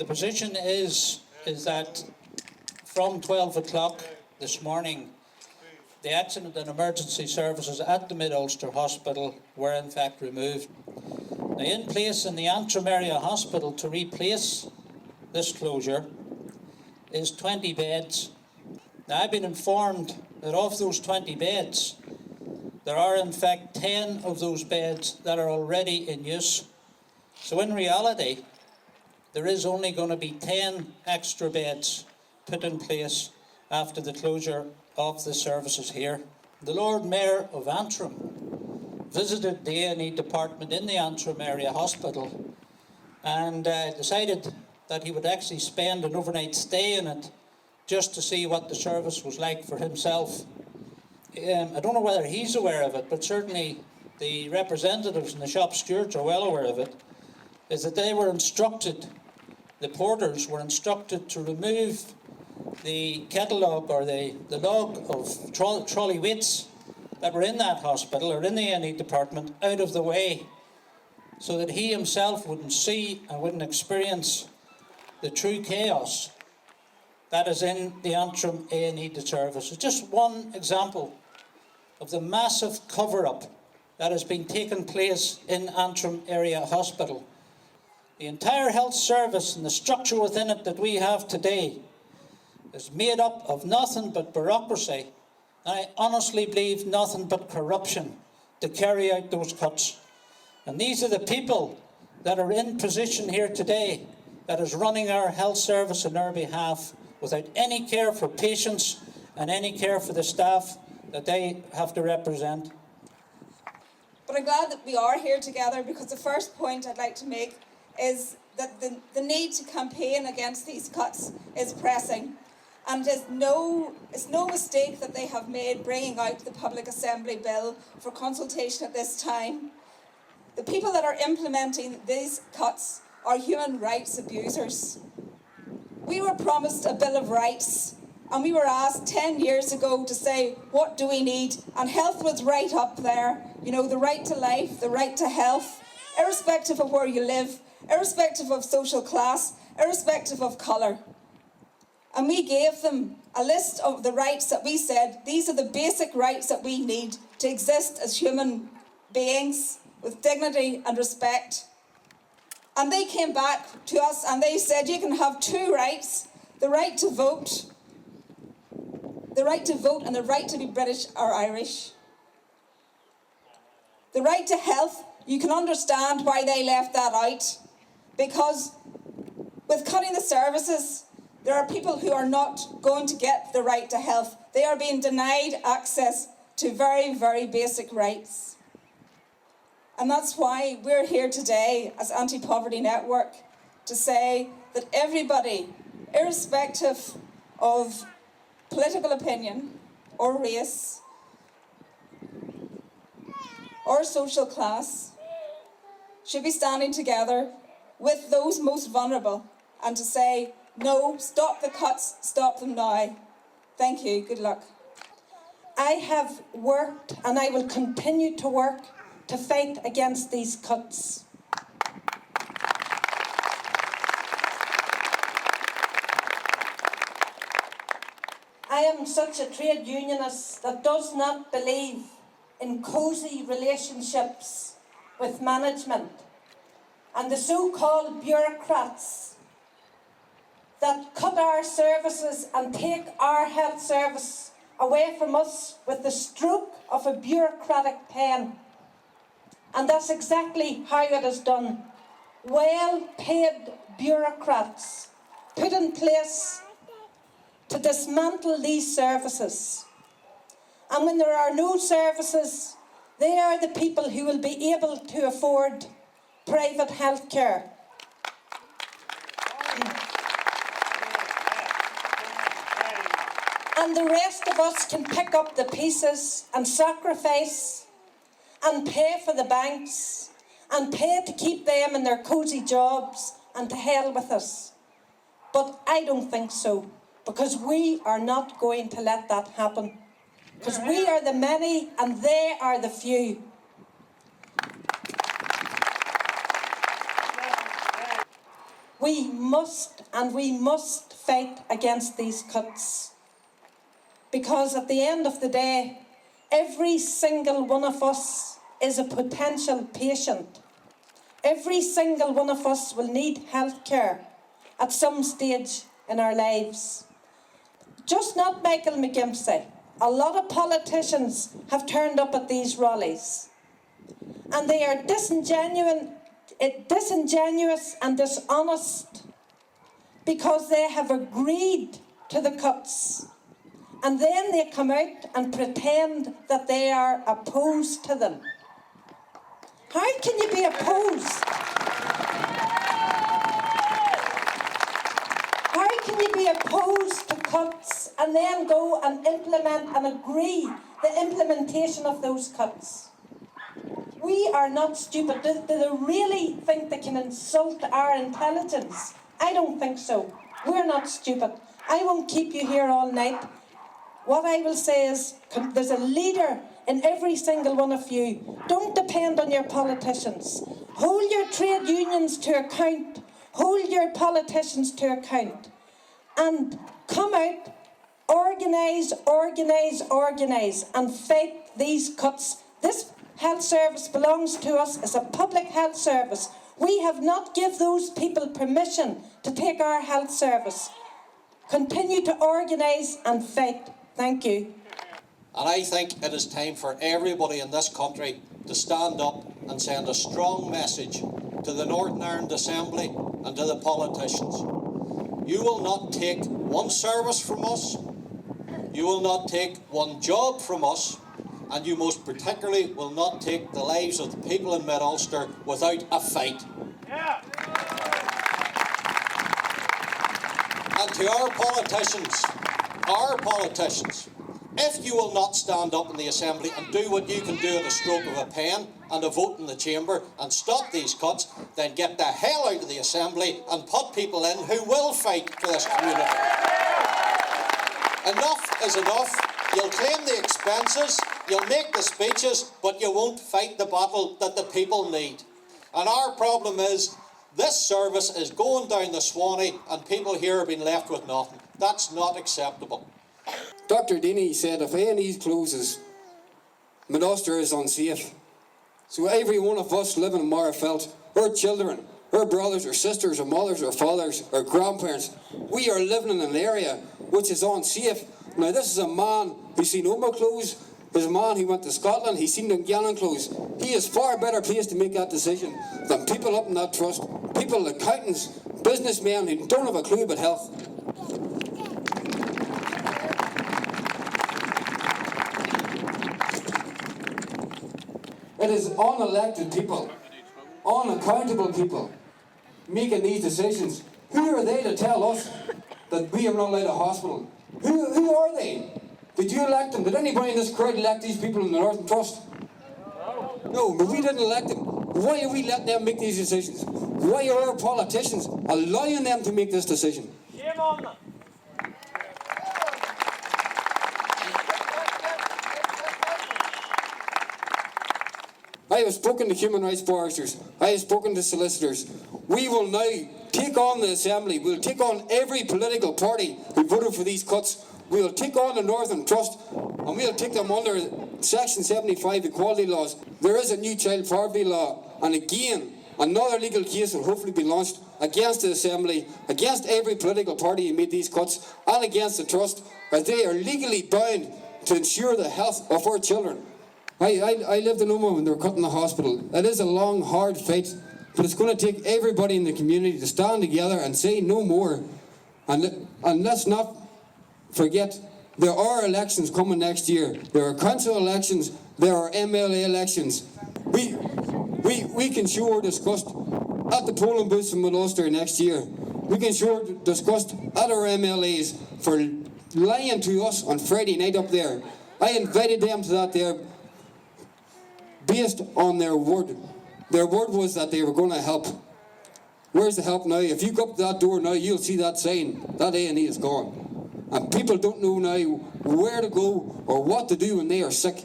The position is that from 12 o'clock this morning, the accident and emergency services at the Mid Ulster Hospital were in fact removed. Now, in place in the Antrim Area Hospital to replace this closure is 20 beds. Now, I've been informed that of those 20 beds, there are in fact 10 of those beds that are already in use. So in reality, there is only going to be 10 extra beds put in place after the closure of the services here. The Lord Mayor of Antrim visited the A&E department in the Antrim Area Hospital and decided that he would actually spend an overnight stay in it just to see what the service was like for himself. I don't know whether he's aware of it, but certainly the representatives and the shop stewards are well aware of it, is that they were instructed, the porters were instructed to remove the catalogue or the log of trolley weights that were in that hospital or in the A&E department out of the way so that he himself wouldn't see and wouldn't experience the true chaos that is in the Antrim A&E service. It's just one example of the massive cover-up that has been taking place in Antrim Area Hospital. The entire health service and the structure within it that we have today is made up of nothing but bureaucracy, and I honestly believe nothing but corruption to carry out those cuts. And these are the people that are in position here today that is running our health service on our behalf without any care for patients and any care for the staff that they have to represent. But I'm glad that we are here together, because the first point I'd like to make is that the need to campaign against these cuts is pressing. And it's no mistake that they have made bringing out the Public Assembly Bill for consultation at this time. The people that are implementing these cuts are human rights abusers. We were promised a Bill of Rights, and we were asked 10 years ago to say, what do we need? And health was right up there. You know, the right to life, the right to health, irrespective of where you live, irrespective of social class, irrespective of colour. And we gave them a list of the rights that we said, these are the basic rights that we need to exist as human beings with dignity and respect. And they came back to us and they said, you can have two rights, the right to vote and the right to be British or Irish. The right to health, you can understand why they left that out, because with cutting the services, there are people who are not going to get the right to health. They are being denied access to very, very basic rights. And that's why we're here today as Anti-Poverty Network to say that everybody, irrespective of political opinion or race or social class, should be standing together with those most vulnerable and to say, no, stop the cuts, stop them now. Thank you, good luck. I have worked and I will continue to work to fight against these cuts. I am such a trade unionist that does not believe in cosy relationships with management and the so-called bureaucrats that cut our services and take our health service away from us with the stroke of a bureaucratic pen. And that's exactly how it is done. Well-paid bureaucrats put in place to dismantle these services. And when there are no services, they are the people who will be able to afford private health care. And the rest of us can pick up the pieces and sacrifice and pay for the banks and pay to keep them in their cosy jobs, and to hell with us. But I don't think so, because we are not going to let that happen. Because we are the many and they are the few. We must fight against these cuts. Because at the end of the day, every single one of us is a potential patient. Every single one of us will need health care at some stage in our lives. Just not Michael McGimpsey. A lot of politicians have turned up at these rallies. And they are disingenuous and dishonest because they have agreed to the cuts. And then they come out and pretend that they are opposed to them. How can you be opposed? How can you be opposed to cuts and then go and implement and agree the implementation of those cuts? We are not stupid. Do they really think they can insult our intelligence? I don't think so. We're not stupid. I won't keep you here all night. What I will say is, there's a leader in every single one of you. Don't depend on your politicians. Hold your trade unions to account. Hold your politicians to account. And come out, organise, and fight these cuts. This health service belongs to us as a public health service. We have not given those people permission to take our health service. Continue to organise and fight. Thank you. And I think it is time for everybody in this country to stand up and send a strong message to the Northern Ireland Assembly and to the politicians. You will not take one service from us, you will not take one job from us, and you most particularly will not take the lives of the people in Mid Ulster without a fight. Yeah. And to our politicians, if you will not stand up in the Assembly and do what you can do at a stroke of a pen and a vote in the Chamber and stop these cuts, then get the hell out of the Assembly and put people in who will fight for this community. Enough is enough. You'll claim the expenses, you'll make the speeches, but you won't fight the battle that the people need. And our problem is, this service is going down the Swanee and people here are being left with nothing. That's not acceptable. Dr. Deeney said if A&E closes, Mid Ulster is unsafe. So every one of us living in Marfelt, our children, our brothers or sisters or mothers or fathers or grandparents, we are living in an area which is unsafe. Now this is a man who's seen Omagh close, there's a man who went to Scotland, he's seen Dungannon close. He is far better placed to make that decision than people up in that trust, people, accountants, businessmen who don't have a clue about health. It is unelected people, unaccountable people, making these decisions. Who are they to tell us that we are not allowed a hospital? Who are they? Did you elect them? Did anybody in this crowd elect these people in the Northern Trust? No, but we didn't elect them. Why are we letting them make these decisions? Why are our politicians allowing them to make this decision? Shame on them. I have spoken to human rights barristers. I have spoken to solicitors. We will now take on the Assembly. We'll take on every political party who voted for these cuts. We'll take on the Northern Trust and we'll take them under Section 75 equality laws. There is a new child poverty law, and again, another legal case will hopefully be launched against the Assembly, against every political party who made these cuts, and against the Trust, as they are legally bound to ensure the health of our children. I lived in Omagh when they were cutting the hospital. It is a long, hard fight, but it's going to take everybody in the community to stand together and say no more. And let's not forget, there are elections coming next year. There are council elections, there are MLA elections. We can show our disgust at the polling booths in Mid Ulster next year. We can show our disgust at our MLAs for lying to us on Friday night up there. I invited them to that there based on their word. Their word was that they were going to help. Where's the help now? If you go up that door now, you'll see that sign. That A&E is gone. And people don't know now where to go or what to do when they are sick.